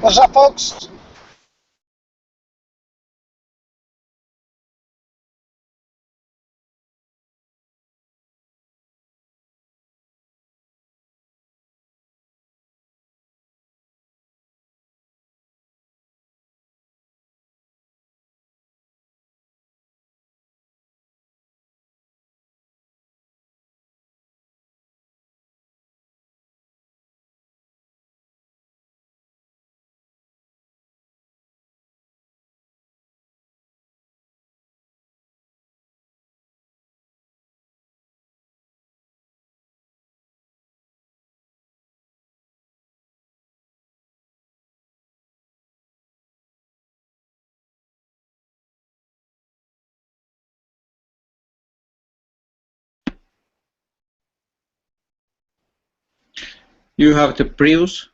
What's up, folks? You have the Prius.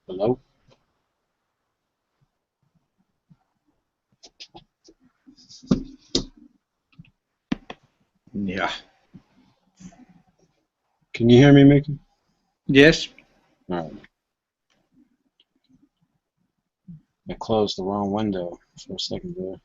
Hello? Yeah. Can you hear me, Mickey? Yes. All right. I closed the wrong window for a second there.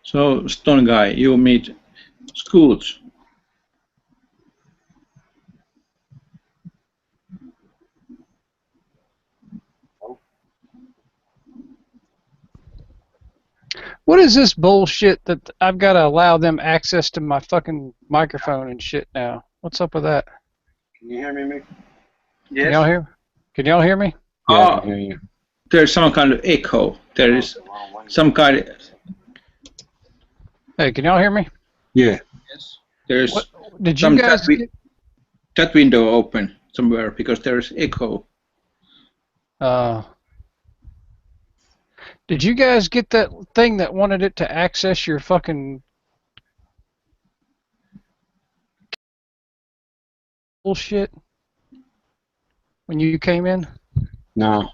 So, Stone Guy, you meet schools. What is this bullshit that I've got to allow them access to my fucking microphone and shit now? What's up with that? Can you hear me, Mickey? Yes. Can y'all hear me? Yeah, I can hear you. There's some kind of echo. There is some kind of... Hey, can y'all hear me? Yeah. Yes. There's Did you guys get... that window open somewhere because there's echo. Did you guys get that thing that wanted it to access your fucking bullshit when you came in? No.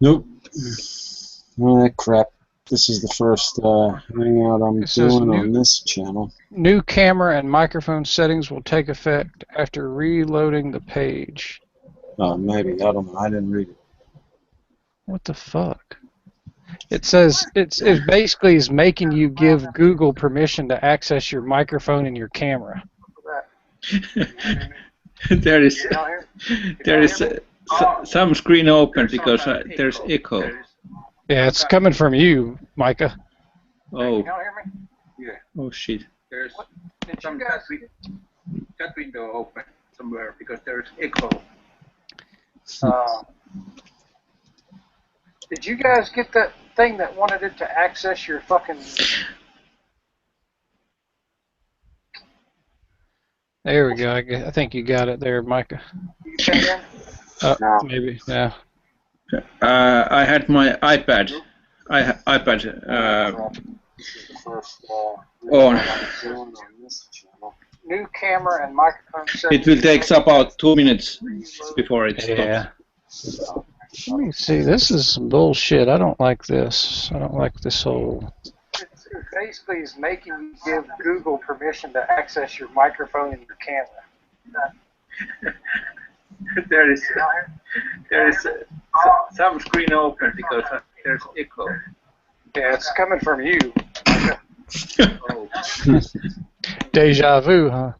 Nope. Oh, that crap. This is the first hangout I'm doing on this channel. New camera and microphone settings will take effect after reloading the page. Oh, maybe. I don't know. I didn't read it. What the fuck? It says it basically is making you give Google permission to access your microphone and your camera. there is some screen open because there's echo. Yeah, it's coming from you, Micah. Oh. Can y'all hear me? Yeah. Oh shit. There's some that window open somewhere because there's echo. Did you guys get that thing that wanted it to access your fucking... There we go. I think you got it there, Micah. You came in? No. Maybe, yeah. I had my iPad. On. New camera and microphone settings. It will take about 2 minutes before it stops. Yeah. Let me see. This is some bullshit. I don't like this. I don't like this whole... It basically is making you give Google permission to access your microphone and your camera. there is some screen open because there's echo. Yeah, it's coming from you. Oh. Deja vu, huh?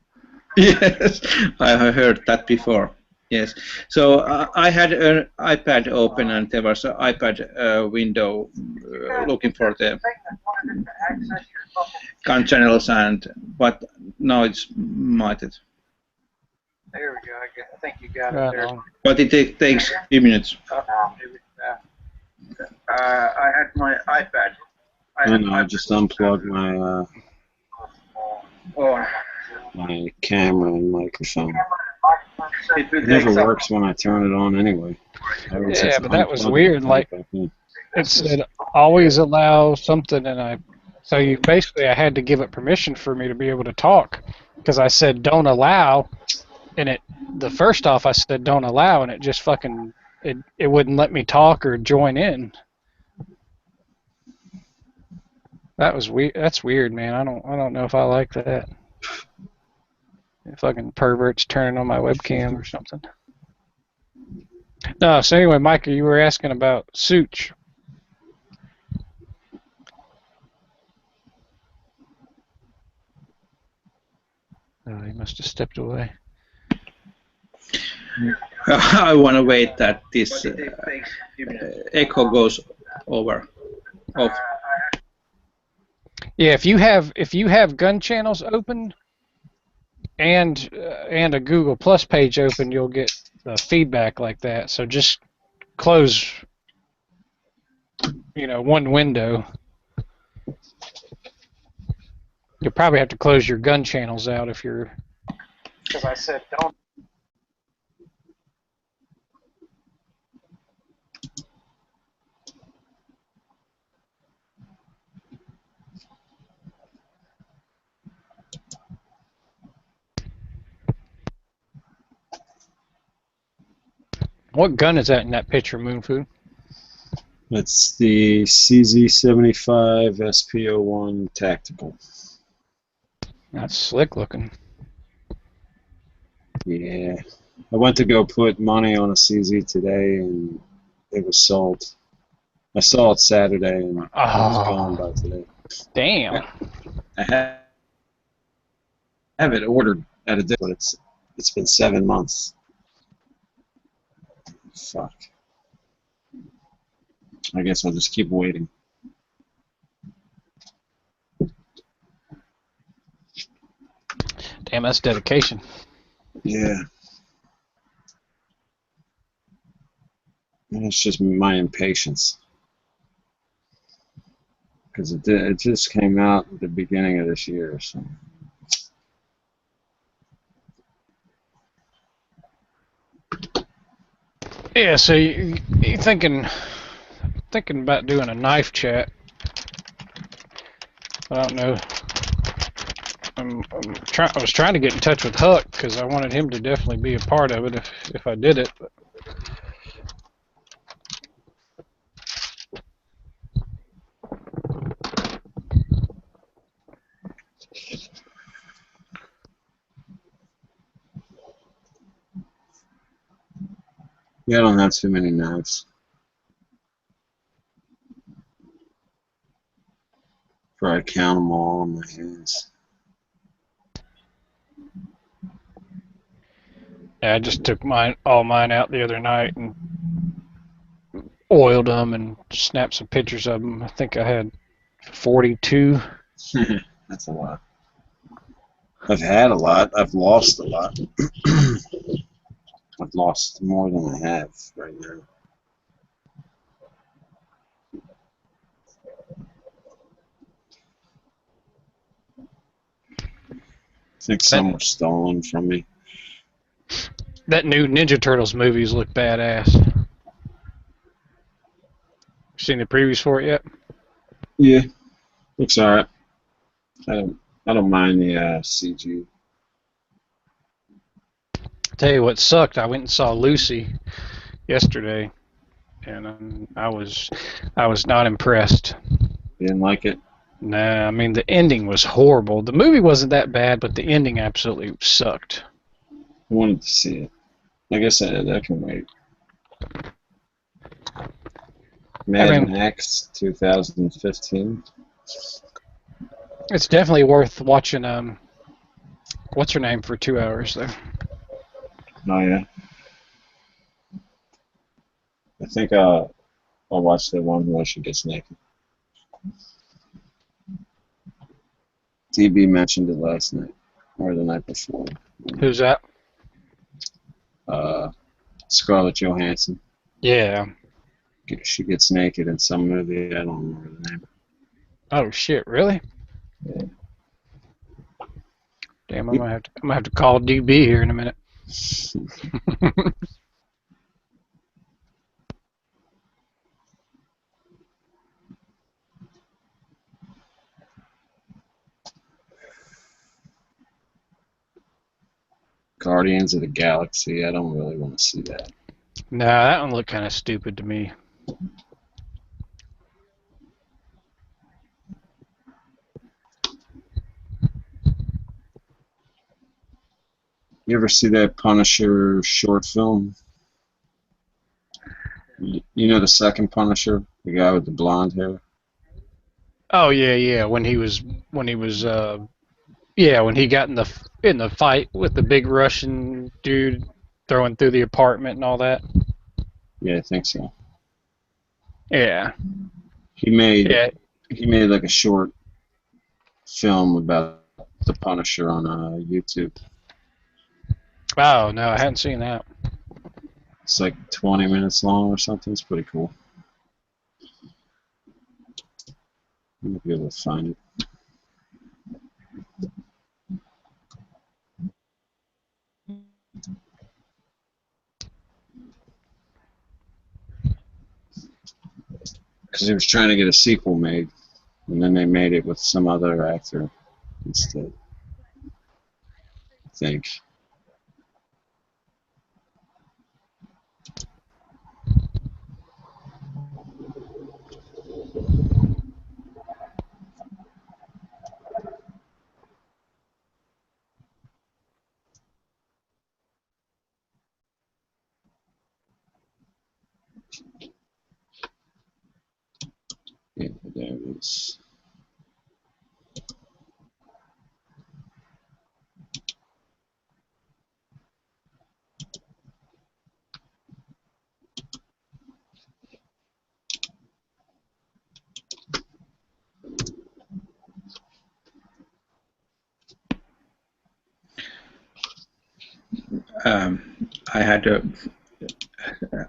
Yes, I heard that before. Yes. So I had an iPad open and there was an iPad window looking for the GunChannels but now it's muted. There we go. I think you got it there. But it takes a few minutes. I had my iPad. I just unplugged my my camera and microphone. It never works when I turn it on anyway. Yeah, but that was weird. Like, it said always allow something, and so you basically I had to give it permission for me to be able to talk, because I said don't allow, and the first off I said don't allow, and it just fucking it wouldn't let me talk or join in. That was weird. That's weird, man. I don't know if I like that. Fucking perverts turning on my webcam or something. No, so anyway, Micah, you were asking about Such. Oh, he must have stepped away. I want to wait that this echo goes over. Off. Yeah, if you have GunChannels open, and a Google Plus page open, you'll get the feedback like that. So just close, one window. You'll probably have to close your gun channels out if you're. Because I said don't. What gun is that in that picture, Moonfood? It's the CZ75 SP01 Tactical. That's slick looking. Yeah. I went to go put money on a CZ today, and it was sold. I saw it Saturday, and it was gone by today. Damn. I have it ordered at a day, but it's been 7 months. Fuck. I guess I'll just keep waiting. Damn, that's dedication. Yeah. And it's just my impatience. Because it just came out at the beginning of this year. So. Yeah, so you're thinking about doing a knife chat. I don't know. I was trying to get in touch with Huck because I wanted him to definitely be a part of it if I did it. But. Yeah, I don't have too many knives. Probably count them all on my hands. Yeah, I just took all mine out the other night and oiled them and snapped some pictures of them. I think I had 42. That's a lot. I've had a lot. I've lost a lot. I've lost more than I have right now. I think some were stolen from me. That new Ninja Turtles movies look badass. Seen the previews for it yet? Yeah, looks alright. I don't mind the CG. Tell you what sucked. I went and saw Lucy yesterday, and I was not impressed. You didn't like it? Nah, I mean the ending was horrible. The movie wasn't that bad, but the ending absolutely sucked. I wanted to see it. I guess I can wait. Mad Max 2015. It's definitely worth watching. What's her name for 2 hours though? Oh yeah. I think I'll watch the one where she gets naked. DB mentioned it last night or the night before. Who's that? Scarlett Johansson. Yeah. She gets naked in some movie. I don't remember the name. Oh shit! Really? Yeah. Damn, I'm gonna have to call DB here in a minute. Guardians of the Galaxy. I don't really want to see that. Nah, that one looked kind of stupid to me. You ever see that Punisher short film? You know the second Punisher, the guy with the blonde hair. Oh yeah. When he got in the fight with the big Russian dude throwing through the apartment and all that. Yeah, I think so. Yeah. He made like a short film about the Punisher on YouTube. Oh no, I hadn't seen that. It's like 20 minutes long or something. It's pretty cool. I might be able to find it. Because he was trying to get a sequel made, and then they made it with some other actor instead, I think. Yeah, there it is. I had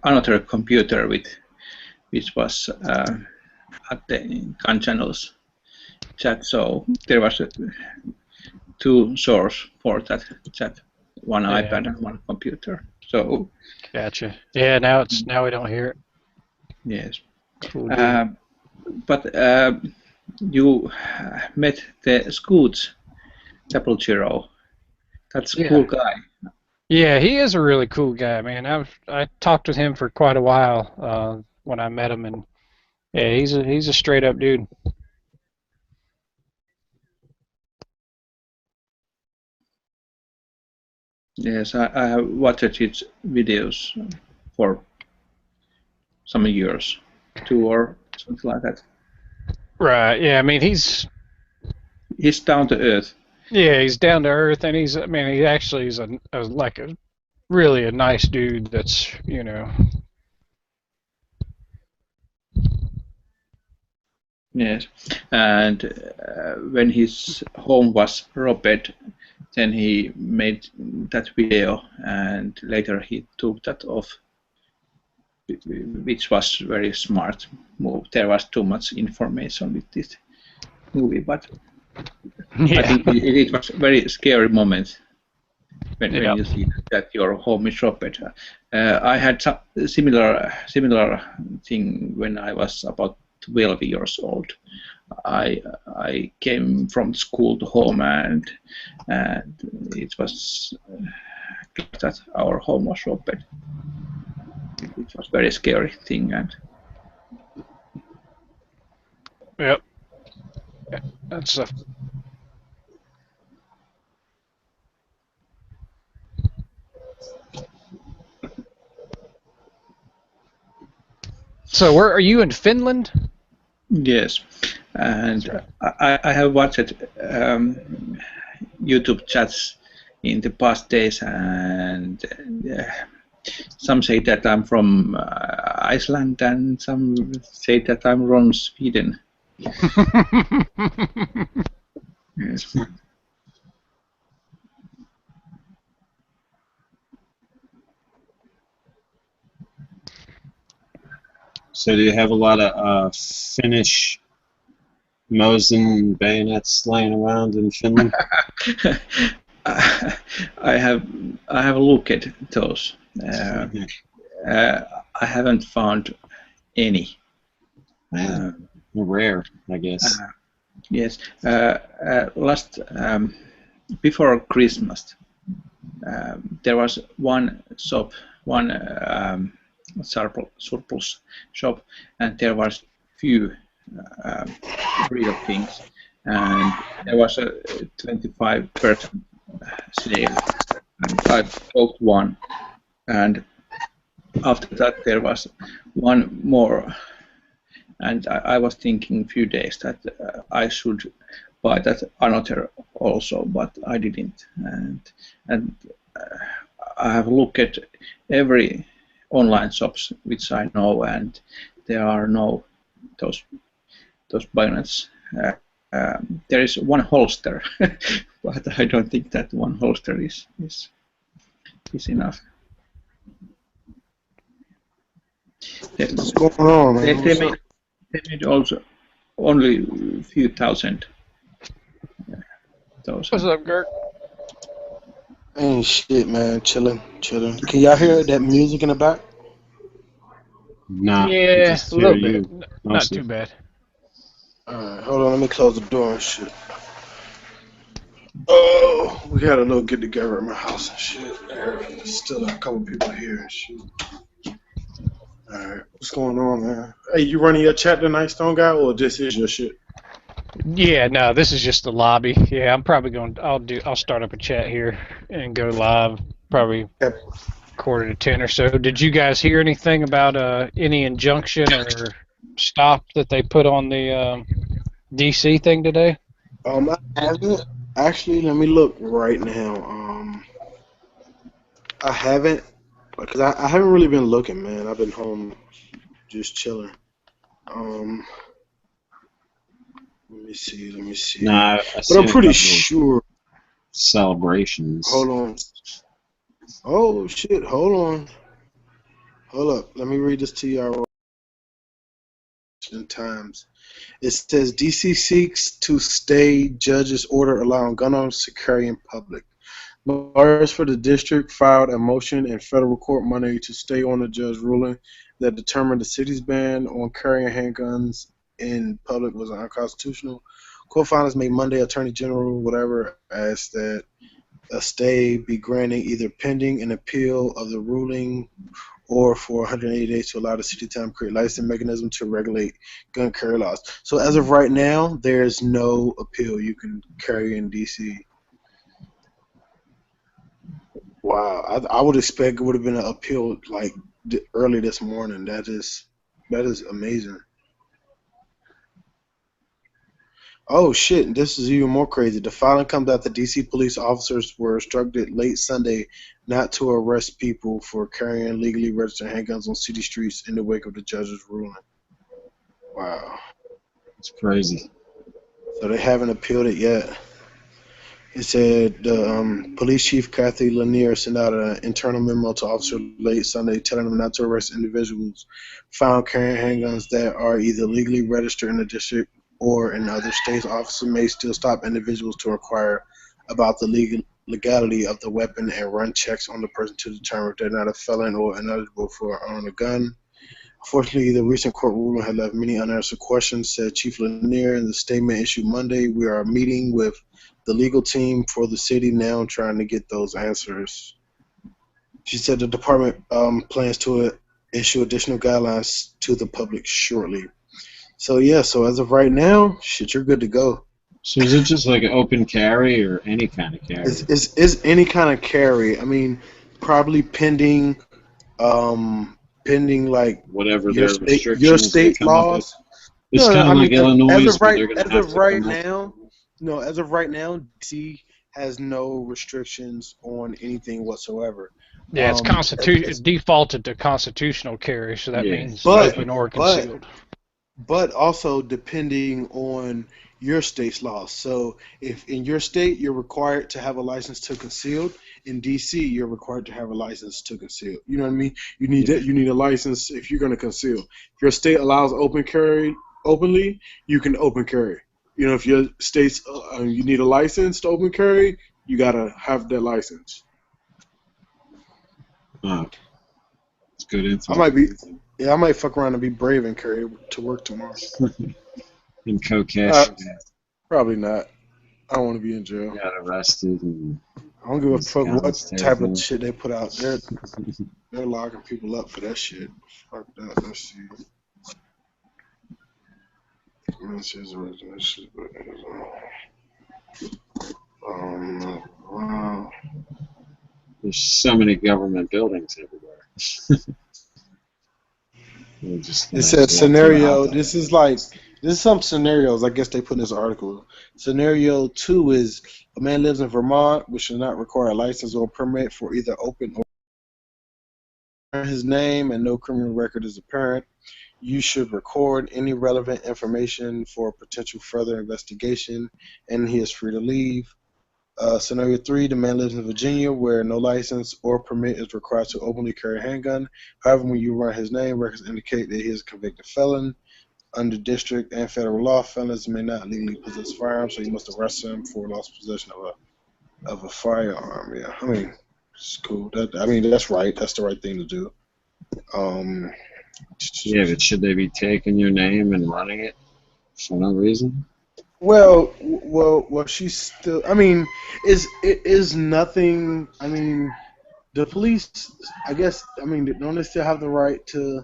another computer which was at the GunChannels chat, so there was two sources for that chat, one iPad and one computer. So gotcha. Yeah, now we don't hear it. yes, Cool. but you met the Scoots Double Zero. That's a cool guy. Yeah, he is a really cool guy, man. I talked with him for quite a while when I met him, and yeah, he's a straight up dude. Yes, I have watched his videos for some years, 2 or something like that. Right. Yeah. I mean, he's down to earth. Yeah, he's down to earth, and he actually is like a really a nice dude. That's Yes, and when his home was robbed, then he made that video, and later he took that off, which was very smart move. There was too much information with this movie, but I think it was a very scary moment when you see that your home is robbed. I had some similar thing when I was about 12 years old. I came from school to home, and it was that our home was robbed. It was a very scary thing, and Yep. That's a. So where are you in Finland? yes, and I have watched YouTube chats in the past days, and some say that I'm from Iceland, and some say that I'm from Sweden. Yes. So do you have a lot of Finnish Mosin bayonets laying around in Finland? I have looked at those. I haven't found any. Rare, I guess. Yes, last before Christmas, there was one shop, one surplus shop, and there was few real things, and there was a 25% sale, and I bought one, and after that there was one more, and I was thinking a few days that I should buy that another also, but I didn't, and I have looked at every online shops which I know, and there are no those bayonets. There is one holster, but I don't think that one holster is is enough. What's going on, man? They made also only a few thousand. What's up, Gert? Ain't shit, man. Chilling. Can y'all hear that music in the back? Nah, Yeah, just a hear little bit. you Not mostly. too bad. Alright, hold on. Let me close the door and shit. Oh, we had a little get together at my house and shit. There's still a couple people here and shit. Alright, what's going on, man? Hey, you running your chat tonight, Stone Guy, or this is your shit? Yeah, no, this is just the lobby. Yeah, I'm probably going. I'll start up a chat here and go live. Probably Yep. 9:45 or so. Did you guys hear anything about any injunction or stop that they put on the DC thing today? I haven't actually. Let me look right now. I haven't because I haven't really been looking, man. I've been home just chilling. Um, let me see. Nah, I But seen I'm a pretty couple of sure. celebrations. Hold on. Oh shit! Hold on. Hold up. Let me read this to y'all. Times. It says DC seeks to stay judge's order allowing gun owners to carry in public. Lawyers for the district filed a motion in federal court Monday to stay on the judge's ruling that determined the city's ban on carrying handguns in public was unconstitutional. Court filings made Monday Attorney General whatever asked that a stay be granted either pending an appeal of the ruling or for 180 days to allow the city to create licensing mechanism to regulate gun carry laws. So as of right now, there's no appeal you can carry in DC. Wow, I would expect it would have been an appeal like early this morning. That is amazing. Oh shit, this is even more crazy. The filing comes after DC police officers were instructed late Sunday not to arrest people for carrying legally registered handguns on city streets in the wake of the judge's ruling. Wow. It's crazy. So they haven't appealed it yet. It said the police chief Kathy Lanier sent out an internal memo to officers late Sunday telling them not to arrest individuals found carrying handguns that are either legally registered in the district or in other states. Officers may still stop individuals to inquire about the legality of the weapon and run checks on the person to determine if they're not a felon or ineligible for owning a gun. Unfortunately, the recent court ruling had left many unanswered questions, said Chief Lanier in the statement issued Monday. We are meeting with the legal team for the city now trying to get those answers. She said the department plans to issue additional guidelines to the public shortly. So yeah, so as of right now, shit, you're good to go. So is it just like an open carry or any kind of carry? It's any kind of carry. I mean, probably pending like whatever their your restrictions they state come up with. laws. It's No, kind I of mean, like Illinois, where they're going to have to come up. as of right now, DC has no restrictions on anything whatsoever. Yeah, it's defaulted to constitutional carry, so that means open or concealed. But also depending on your state's laws. So if in your state you're required to have a license to conceal, in DC you're required to have a license to conceal. You know what I mean? You need that. You need a license if you're going to conceal. If your state allows open carry openly, you can open carry. You know, if your state's you need a license to open carry, you gotta have that license. It's good info. I might fuck around and be brave and carry to work tomorrow. In Kokesh. Probably not. I don't want to be in jail. Got arrested. And I don't give a fuck what type of shit they put out there. They're locking people up for that shit. Fuck that. Let's see. Wow. There's so many government buildings everywhere. It said scenario. This is some scenarios. I guess they put in this article. Scenario 2 is a man lives in Vermont, which should not require a license or permit for either open or his name, and no criminal record is apparent. You should record any relevant information for potential further investigation, and he is free to leave. Scenario 3, the man lives in Virginia where no license or permit is required to openly carry a handgun. However, when you run his name, records indicate that he is a convicted felon. Under district and federal law, felons may not legally possess firearms, so you must arrest him for lost possession of a firearm. Yeah, I mean, it's cool. That's right. That's the right thing to do. Yeah, but should they be taking your name and running it for no reason? Well, she's still. I mean, it is nothing. I mean, the police. I guess. I mean, don't they still have the right to?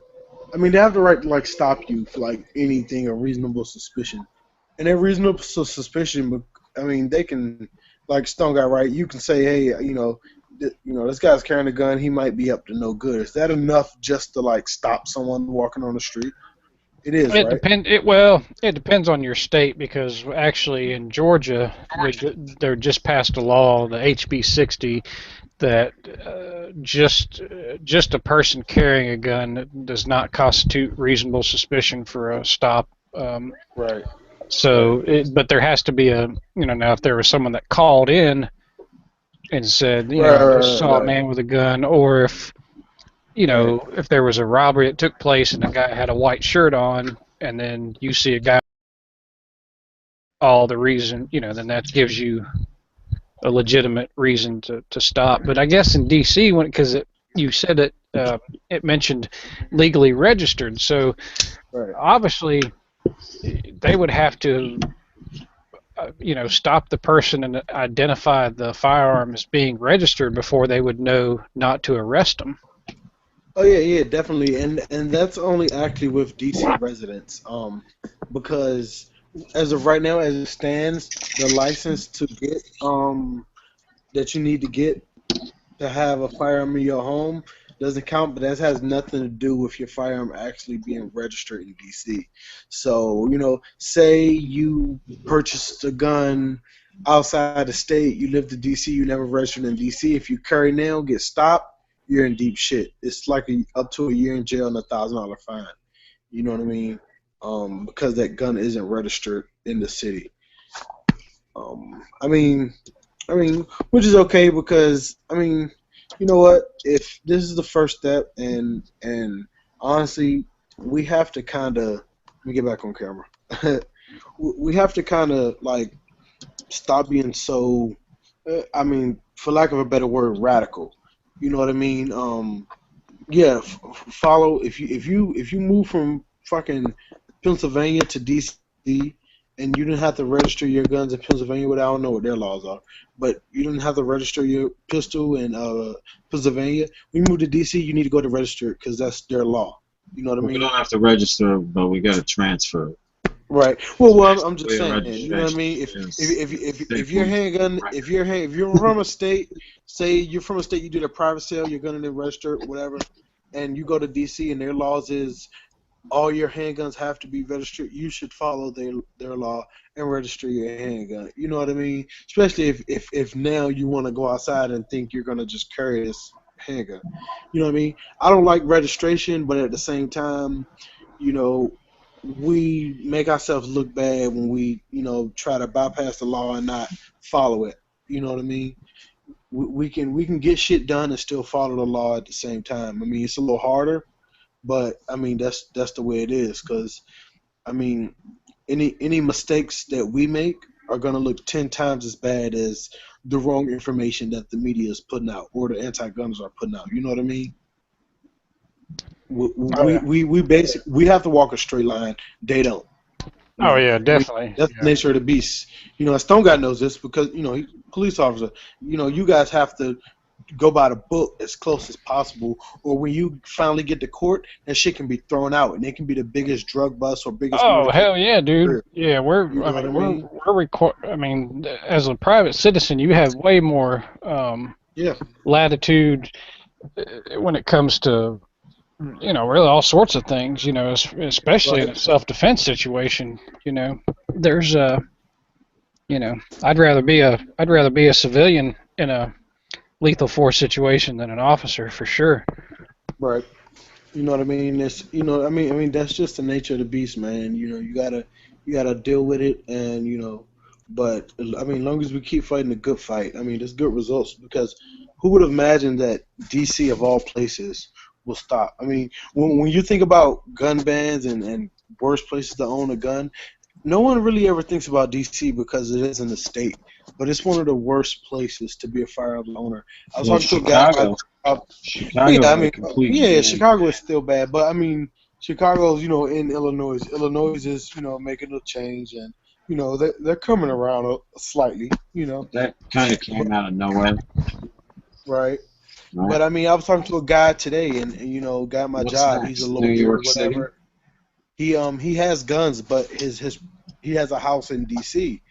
I mean, they have the right to like stop you for like anything of reasonable suspicion, and that reasonable suspicion. But I mean, they can like Stone got right. You can say, hey, this guy's carrying a gun. He might be up to no good. Is that enough just to like stop someone walking on the street? It is, right? It depends on your state, because actually in Georgia they just passed a law, the HB 60, that just a person carrying a gun does not constitute reasonable suspicion for a stop. Right. So, but there has to be now if there was someone that called in and said, I just saw a man with a gun, or if if there was a robbery that took place and a guy had a white shirt on, and then you see a guy, all the reason, then that gives you a legitimate reason to stop. But I guess in D.C., because you said it mentioned legally registered, so obviously they would have to stop the person and identify the firearm as being registered before they would know not to arrest them. Oh yeah, definitely, and that's only actually with DC residents, because as of right now, as it stands, the license to get that you need to get to have a firearm in your home doesn't count, but that has nothing to do with your firearm actually being registered in DC. So say you purchased a gun outside the state, you lived in DC, you never registered in DC. If you carry now, get stopped, you're in deep shit. It's like up to a year in jail and $1,000 fine. You know what I mean? Because that gun isn't registered in the city. I mean, which is okay, because you know what? If this is the first step, and honestly, we have to kind of let me get back on camera. We have to kind of like stop being so. For lack of a better word, radical. You know what I mean? Follow if you move from fucking Pennsylvania to DC and you didn't have to register your guns in Pennsylvania, I don't know what their laws are, but you didn't have to register your pistol in Pennsylvania. When you move to DC, you need to go to register it because that's their law. You know what I mean? We don't have to register, but we got to transfer it. Right. Well, I'm just saying. You know what I mean? If your handgun, if you're from a state, say you're from a state, you did a private sale, your gun didn't register, whatever, and you go to DC and their laws is all your handguns have to be registered. You should follow their law and register your handgun. You know what I mean? Especially if now you want to go outside and think you're gonna just carry this handgun. You know what I mean? I don't like registration, but at the same time, we make ourselves look bad when we, try to bypass the law and not follow it. You know what I mean? We can get shit done and still follow the law at the same time. I mean, it's a little harder, but I mean that's the way it is. Because I mean, any mistakes that we make are gonna look 10 times as bad as the wrong information that the media is putting out or the anti-gunners are putting out. You know what I mean? We basically have to walk a straight line. They don't. Oh yeah, definitely. That's the nature of the beast. Stone God knows this because he's a police officer. You guys have to go by the book as close as possible, or when you finally get to court, that shit can be thrown out, and it can be the biggest drug bust or biggest. Oh hell yeah, dude! Yeah, we're as a private citizen, you have way more latitude when it comes to really all sorts of things, especially in a self-defense situation. There's I'd rather be a civilian in a lethal force situation than an officer for sure. Right. You know what I mean? It's I mean that's just the nature of the beast, man. You gotta deal with it, and But I mean, long as we keep fighting a good fight, I mean, there's good results because who would have imagined that DC of all places will stop? I mean, when you think about gun bans and worst places to own a gun, no one really ever thinks about DC because it isn't a state, but it's one of the worst places to be a firearms owner. I was Well, talking to a guy. Chicago Yeah, I had a mean, complete yeah, ban. Chicago is still bad, but I mean, Chicago's in Illinois. Illinois is making a change, and they're coming around slightly, That kind of came out of nowhere, right? right? But I mean, I was talking to a guy today, and guy at my What's job. He's a next? New lawyer or York City? whatever. He has guns, but he has a house in D.C.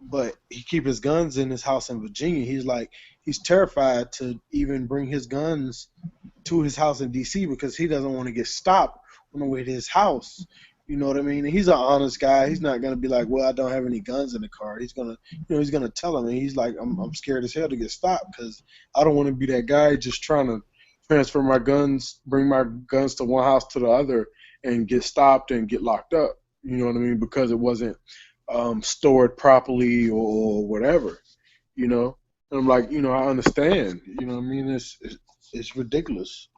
But he keep his guns in his house in Virginia. He's terrified to even bring his guns to his house in D.C. because he doesn't want to get stopped on the way to his house. You know what I mean? And he's an honest guy. He's not gonna be like, "Well, I don't have any guns in the car." He's gonna tell him, and he's like, "I'm scared as hell to get stopped because I don't want to be that guy just trying to transfer my guns, bring my guns to one house to the other, and get stopped and get locked up." You know what I mean? Because it wasn't stored properly or whatever. You know. And I'm like, I understand. You know what I mean? It's ridiculous.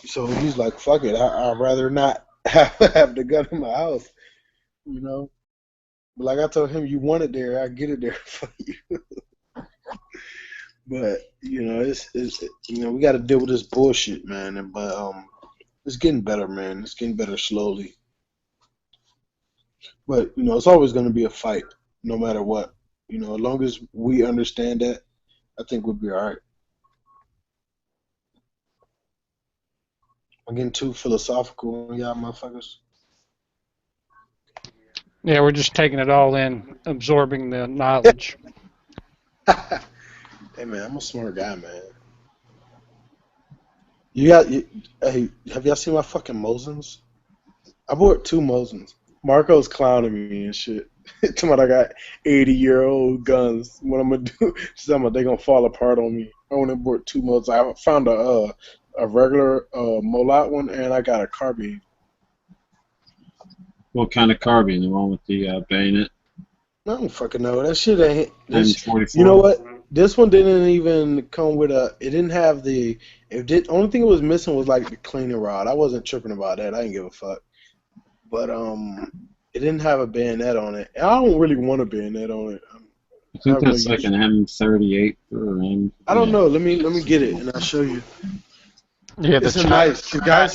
So he's like, fuck it, I'd rather not have the gun in my house, you know. But like I told him, you want it there, I get it there for you. But it's we got to deal with this bullshit, man. But it's getting better, man. It's getting better slowly. But it's always going to be a fight, no matter what. As long as we understand that, I think we'll be all right. I'm getting too philosophical on y'all motherfuckers. Yeah, we're just taking it all in, absorbing the knowledge. Hey man, I'm a smart guy, man. Hey, have y'all seen my fucking Mosins? I bought 2 Mosins. Marco's clowning me and shit. Talking about I got 80-year-old guns. What I'm gonna do? They gonna fall apart on me. I only bought 2 Mosins. I found a regular Molat one, and I got a carbine. What kind of carbine? The one with the bayonet? I don't fucking know. That shit ain't. M44? You know what? This one didn't even come with a. It didn't have the. Only thing it was missing was like the cleaning rod. I wasn't tripping about that. I didn't give a fuck. But it didn't have a bayonet on it. I don't really want a bayonet on it. I think that's like an M38 or M. I don't know. Let me get it and I'll show you. Yeah, it's nice. The guy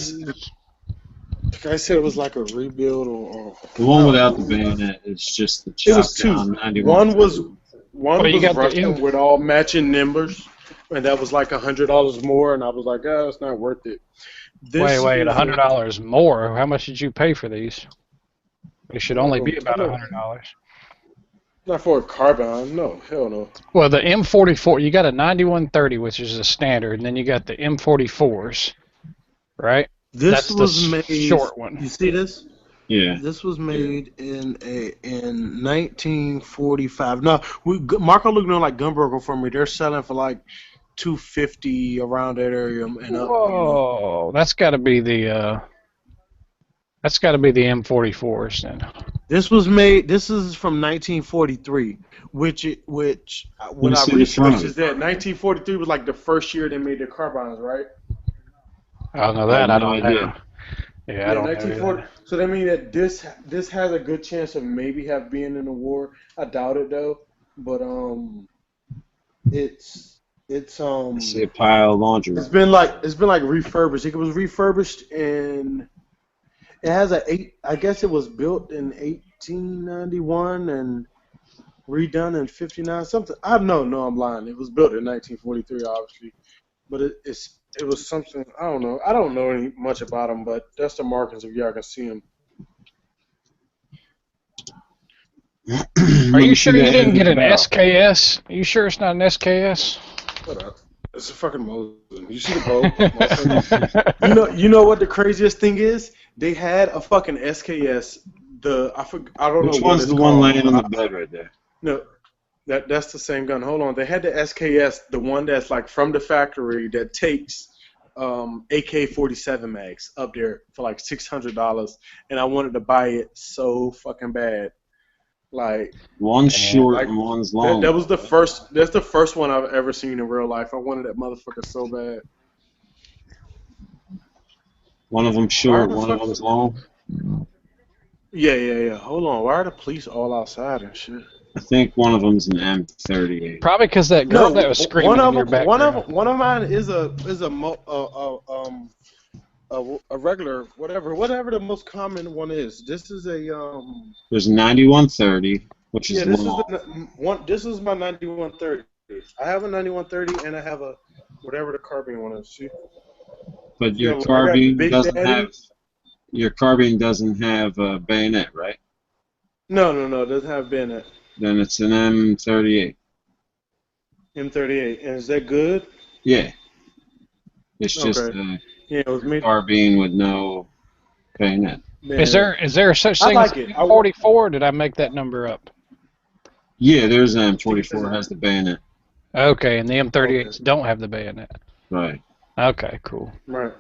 said it was like a rebuild or the one without the bayonet is just the it was 2. 91. One was Russian with all matching numbers, and that was like $100 more, and I was like, oh, it's not worth it. Wait, $100 more? How much did you pay for these? They should only be about $100. Not for a carbine, no, hell no. Well, the M44, you got a 9130, which is a standard, and then you got the M44s, right? That's was made short one. You see this? Yeah. This was made in 1945. No, Marco looking like Gunbroker for me. They're selling for like $250 around that area and up. Whoa, that's got to be the M44s then. This is from 1943, which when I researched is that 1943 was like the first year they made the carbines, right? I don't know that. I don't know. Yeah, I don't know. So that means that this has a good chance of maybe being in the war. I doubt it though, but it's I see a pile of laundry. It's been like refurbished. It was refurbished in. It has I guess it was built in 1891 and redone in 59 something. I don't know. No, I'm lying. It was built in 1943, obviously, but it was something. I don't know. I don't know much about them, but that's the markings if y'all can see them. Are you sure you didn't get an SKS? Are you sure it's not an SKS? Shut up. It's a fucking Mosin. You see the boat? You know what the craziest thing is? They had a fucking SKS. I don't know. Which one's the one laying on the bed right there? No, that's the same gun. Hold on. They had the SKS, the one that's like from the factory that takes AK-47 mags up there for like $600, and I wanted to buy it so fucking bad. Like, One's short like and one's long. that was the first. That's the first one I've ever seen in real life. I wanted that motherfucker so bad. One of them Why are short, the one of fuck? them's long. Yeah. Hold on. Why are the police all outside and shit? I think one of them's an M38. Probably because that girl No, that was screaming in your background. one of mine is a regular whatever the most common one is. This is a There's a 9130, which is yeah. This is long. the one. This is my 9130. I have a 9130 and I have a whatever the carbine one is. See, But I got the Big Daddy. Your carbine doesn't have a bayonet, right? No. It doesn't have bayonet. Then it's an M38. M38. And is that good? Yeah. It's just Okay. a Yeah, it was me. carbine with no bayonet. Man, Is there such thing like as it. 44? Or did I make that number up? Yeah, there's an M44 has the bayonet. Okay, and the M38s don't have the bayonet. Right. Okay, cool. Right.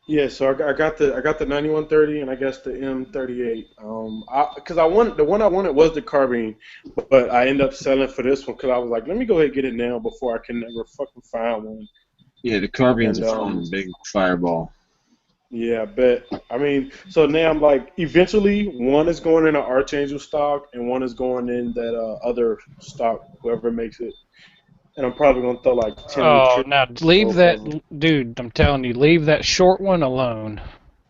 Yeah, so I got the 9130 and I guess the M38. Because the one I wanted was the carbine, but I ended up selling for this one because I was like, let me go ahead and get it now before I can never fucking find one. Yeah, the carbines And, are fun. Big fireball. Yeah, I bet. I mean, so now I'm like, eventually one is going in an Archangel stock and one is going in that other stock, whoever makes it. And I'm probably gonna throw like 10 Oh, trips. now leave that, dude. I'm telling you, leave that short one alone.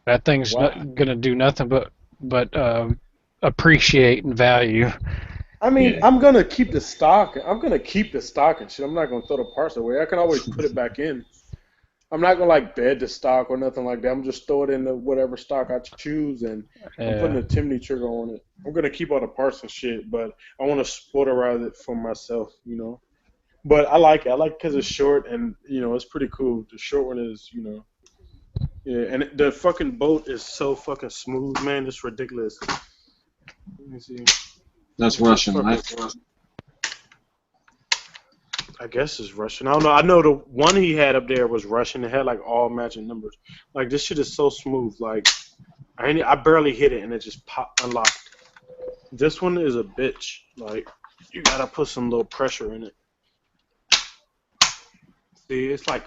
That thing's Why? not gonna do nothing but appreciate and value. I mean, Yeah. I'm gonna keep the stock. I'm gonna keep the stock and shit. I'm not gonna throw the parts away. I can always put it back in. I'm not gonna like bed the stock or nothing like that. I'm just throw it in the whatever stock I choose, and I'm putting a Timney trigger on it. I'm gonna keep all the parts and shit, but I want to spoilerize it for myself, you know. But I like it. I like it because it's short and it's pretty cool. The short one is, yeah, and the fucking boat is so fucking smooth, man. It's ridiculous. Let me see. That's Russian, right? I guess it's Russian. I don't know. I know the one he had up there was Russian. It had like all matching numbers. Like this shit is so smooth. Like I barely hit it and it just unlocked. This one is a bitch. Like you gotta put some little pressure in it. See, it's like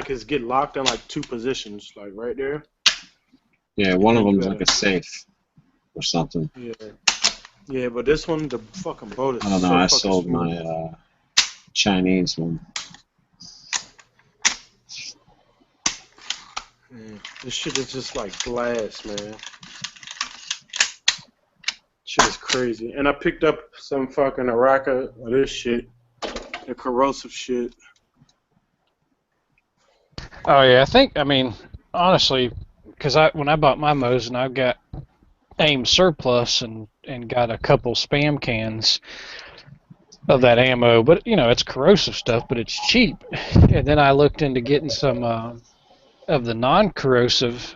it's get locked in like two positions, like right there. Yeah, one of them's like a safe or something. Yeah, but this one, the fucking boat is. I don't know. So I fucking sold smooth. my Chinese one. Man, this shit is just like glass, man. Shit is crazy. And I picked up some fucking Araka of this shit, the corrosive shit. Oh yeah, I mean, honestly, because when I bought my Mosin, I've got AIM surplus and got a couple spam cans of that ammo, but it's corrosive stuff, but it's cheap. And then I looked into getting some of the non-corrosive,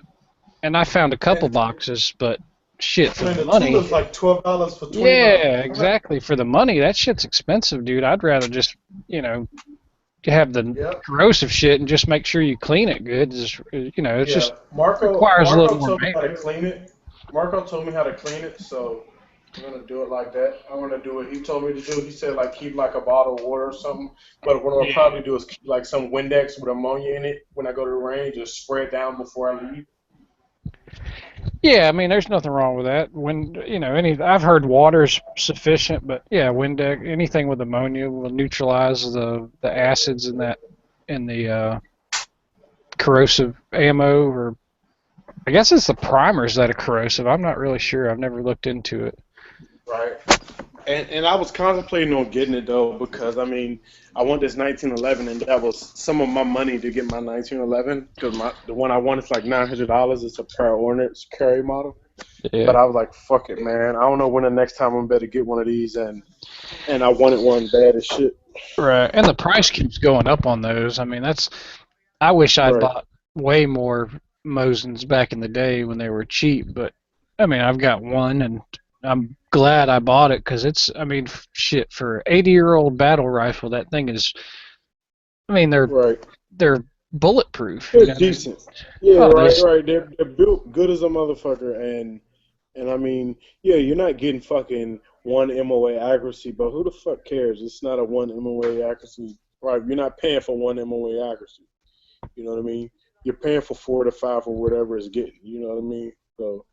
and I found a couple boxes, but shit, for the money. Tula's like $12 for 20 Yeah, bucks. exactly. For the money, that shit's expensive, dude. I'd rather just have the corrosive shit and just make sure you clean it good. Just, it's just requires a little more told me how to maintenance. clean it. Marco told me how to clean it, so I'm gonna do it like that. I'm gonna do what he told me to do. He said like keep like a bottle of water or something. But what I'll probably do is keep like some Windex with ammonia in it when I go to the range, just spray it down before I leave. Yeah, I mean, there's nothing wrong with that. When I've heard water's sufficient, but yeah, Windex, anything with ammonia will neutralize the acids in the corrosive ammo, or I guess it's the primers that are corrosive. I'm not really sure. I've never looked into it. Right. And I was contemplating on getting it though because I mean I want this 1911 and that was some of my money to get my 1911 because the one I want is like $900. It's a per ordnance carry model. Yeah. But I was like, fuck it, man. I don't know when the next time I'm better get one of these and I wanted one bad as shit. Right, and the price keeps going up on those. I mean, I wish I'd bought way more Mosins back in the day when they were cheap, but I mean, I've got one and I'm glad I bought it because shit, for an 80-year-old battle rifle, that thing is, I mean, they're bulletproof. They're decent. Yeah, right. They're built good as a motherfucker, and And I mean, yeah, you're not getting fucking one MOA accuracy, but who the fuck cares? It's not a one MOA accuracy. Right? You're not paying for one MOA accuracy. You know what I mean? You're paying for 4 to 5 or whatever it's getting. You know what I mean? So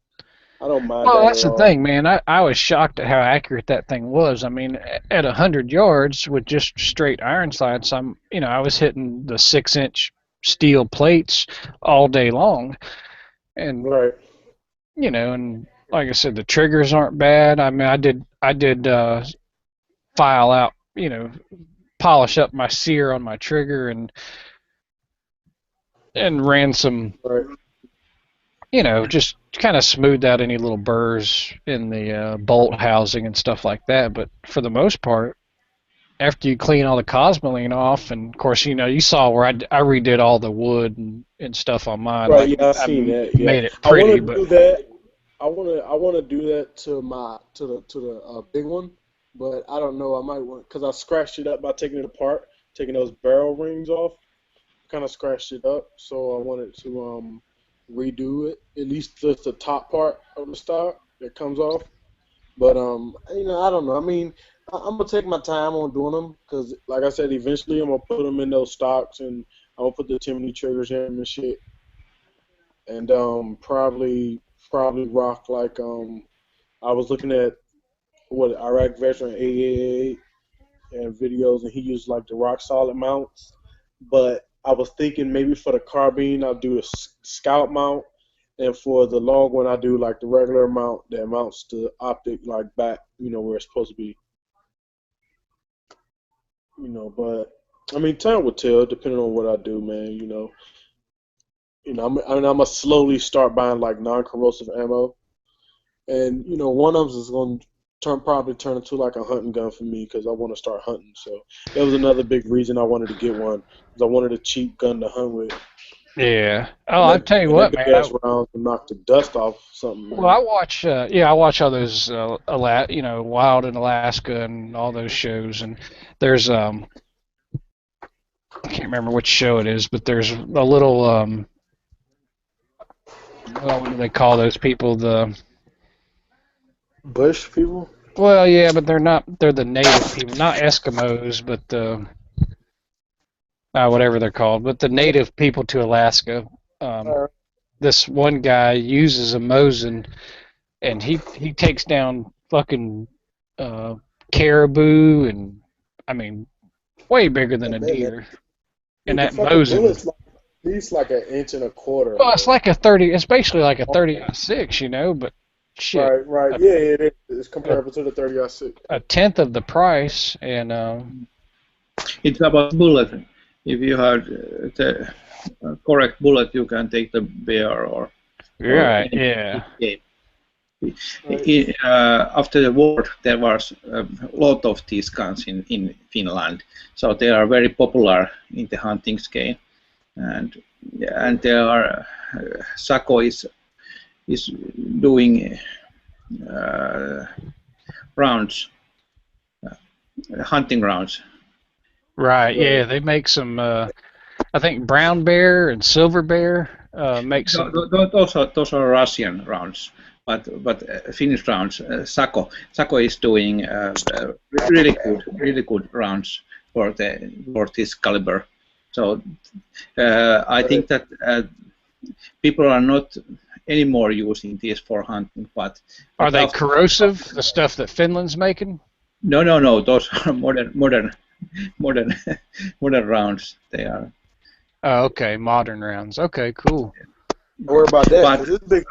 I don't mind Well, that that's at the all. thing, man. I was shocked at how accurate that thing was. I mean, at 100 yards with just straight iron sights, I was hitting the 6-inch steel plates all day long, and Right. and like I said, the triggers aren't bad. I mean, I did file out, polish up my sear on my trigger and ran some, Right. just kind of smoothed out any little burrs in the bolt housing and stuff like that. But for the most part, after you clean all the cosmoline off, and of course, you saw where I redid all the wood and stuff on mine. Right. Like Yeah, I I seen that. Yeah. made it I want pretty, to but do that. I want to do that to the big one, but I don't know. I might want because I scratched it up by taking it apart, taking those barrel rings off. Kind of scratched it up, so I wanted to redo it, at least just the top part of the stock that comes off. But I don't know. I mean, I'm gonna take my time on doing them because, like I said, eventually I'm gonna put them in those stocks and I'm gonna put the Timney triggers in and shit, and probably rock like I was looking at what Iraq veteran 888 and videos, and he used like the rock solid mounts. But I was thinking maybe for the carbine I'll do a scout mount, and for the long one I do like the regular mount that mounts the optic like back, where it's supposed to be. But I mean time will tell depending on what I do, man. I'm gonna slowly start buying like non-corrosive ammo, and one of them is gonna probably turn into like a hunting gun for me because I want to start hunting. So that was another big reason I wanted to get one because I wanted a cheap gun to hunt with. yeah. Oh, And I that, tell you and that what, big man. ass round can knock the dust off something, Well, man. I watch all those, Wild in Alaska and all those shows, and there's I can't remember which show it is, but there's a little what do they call those people? Bush people? Well, yeah, but they're not. They're the native people, not Eskimos, but whatever they're called. But the native people to Alaska. Um, Uh, this one guy uses a Mosin, and he takes down fucking uh, caribou, and I mean, way bigger than a man, deer. And dude, the that fucking Mosin, bullet's like, at least like an inch and a quarter, well, it's man. like a 30. It's basically like a 30-06, but shit, Right. a, Yeah, it is. It's a, comparable to the 30-06. a tenth of the price, and It's about bullet. If you have the correct bullet, you can take the bear or right, any yeah. game. Right. After the war, there was a lot of these guns in Finland, so they are very popular in the hunting scale, and there are Sako is doing rounds, hunting rounds. Right, yeah, Right. they make some. I think brown bear and silver bear make some. Those are Russian rounds, but Finnish rounds. Sako is doing really good rounds for this caliber. So I Right. think that people are not anymore using these for hunting, Are but they after corrosive? The stuff that Finland's making? no, those are modern modern rounds. They are. Oh, okay, modern rounds. Okay, cool. Don't worry about that. But 'Cause this big.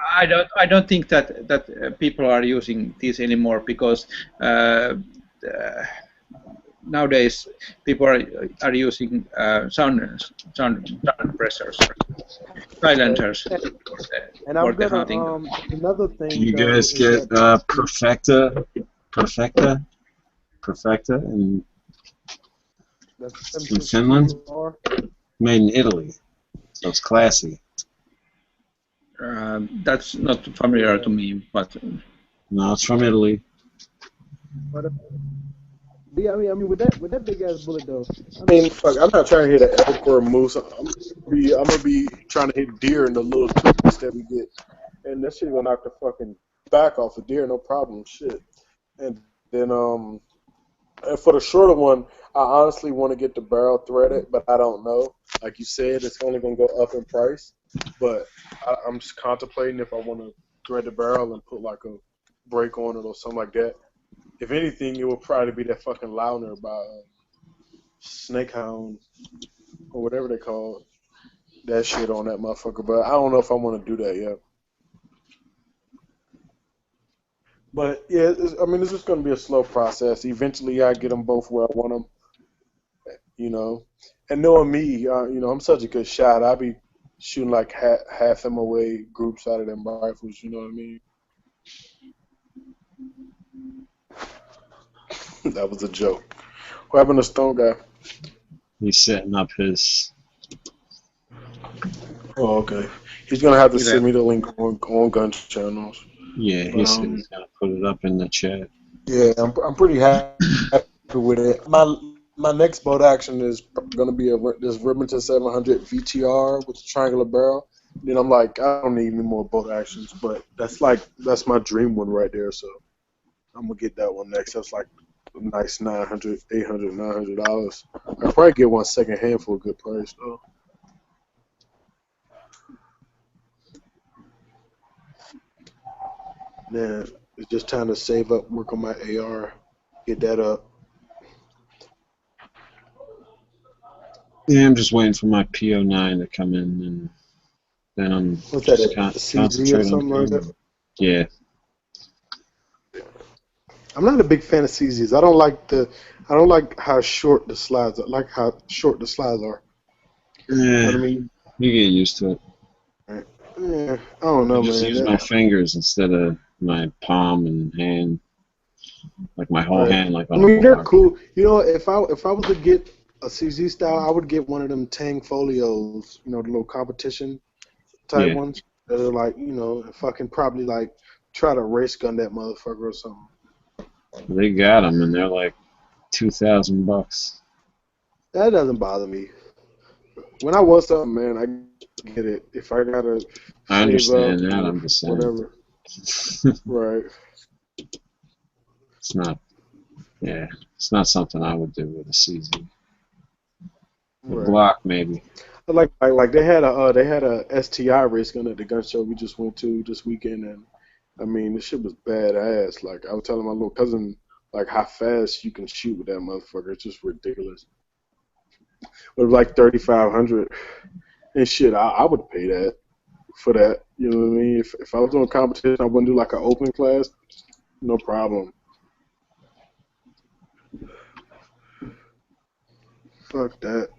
I don't think that people are using these anymore because uh, nowadays people are using sound suppressors, silencers And for I'm the gonna hunting. another Can thing you though guys is get that Perfecta that's in Finland? M60R. Made in Italy, so it's classy. That's not familiar to me, but No, it's from Italy. But yeah, I mean, with that big ass bullet though. I mean, fuck, I'm not trying to hit an elk or a moose. I'm gonna be trying to hit deer in the little toothpicks that we get, and that shit gonna knock the fucking back off a deer, no problem, shit. And then and for the shorter one, I honestly want to get the barrel threaded, but I don't know. Like you said, it's only gonna go up in price, but I'm just contemplating if I want to thread the barrel and put like a break on it or something like that. If anything, it would probably be that fucking Launer by Snakehound or whatever they call it. That shit on that motherfucker, but I don't know if I want to do that yet. But yeah, I mean, it's just gonna be a slow process. Eventually, I get them both where I want them, you know. And knowing me, I'm such a good shot. I be shooting like half MOA groups out of them rifles. You know what I mean? That was a joke. What happened to Stone Guy? He's setting up his. Oh, okay. He's gonna have to send me the link on Gun Channels. Yeah, he said he's gonna put it up in the chat. Yeah, I'm pretty happy with it. My next boat action is gonna be this Remington 700 VTR with a triangular barrel. Then I'm like, I don't need any more boat actions, but that's my dream one right there. So I'm gonna get that one next. That's like a nice $900, $800, $900. I'll probably get one second hand for a good price though. Man, it's just time to save up, work on my AR, get that up. Yeah, I'm just waiting for my PO9 to come in, and then I'm What's that, just a CZ or concentrating something on like that? Yeah. I'm not a big fan of CZs. I don't like how short the slides are. I like how short the slides are. You know what I mean? You get used to it. Yeah, I don't know, I just man. use my fingers instead of my palm and hand, like my whole hand, like on I mean, a they're bar. cool. You know, if I was to get a CZ style, I would get one of them Tang Folios. You know, the little competition type ones that are like, if I can probably like try to race gun that motherfucker or something. They got them, and they're like $2,000. That doesn't bother me. When I want something, man, I get it. If I gotta I save understand up that. or I'm just saying. whatever, right? It's not. Yeah, it's not something I would do with a CZ. A Glock, maybe. Like they had a STI race gun at the gun show we just went to this weekend, and I mean the shit was badass. Like I was telling my little cousin, like how fast you can shoot with that motherfucker. It's just ridiculous. But it was like 3,500 and shit. I would pay that for that. You know what I mean? If I was doing competition, I wouldn't do like an open class. No problem. Fuck that.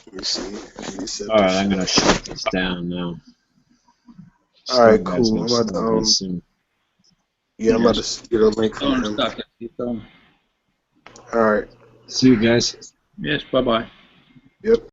Let me see. All right, I'm gonna shut this down now. All right, cool. I'm about to I'm about to get a link from him. All right. See you guys. Yes, bye-bye. Yep.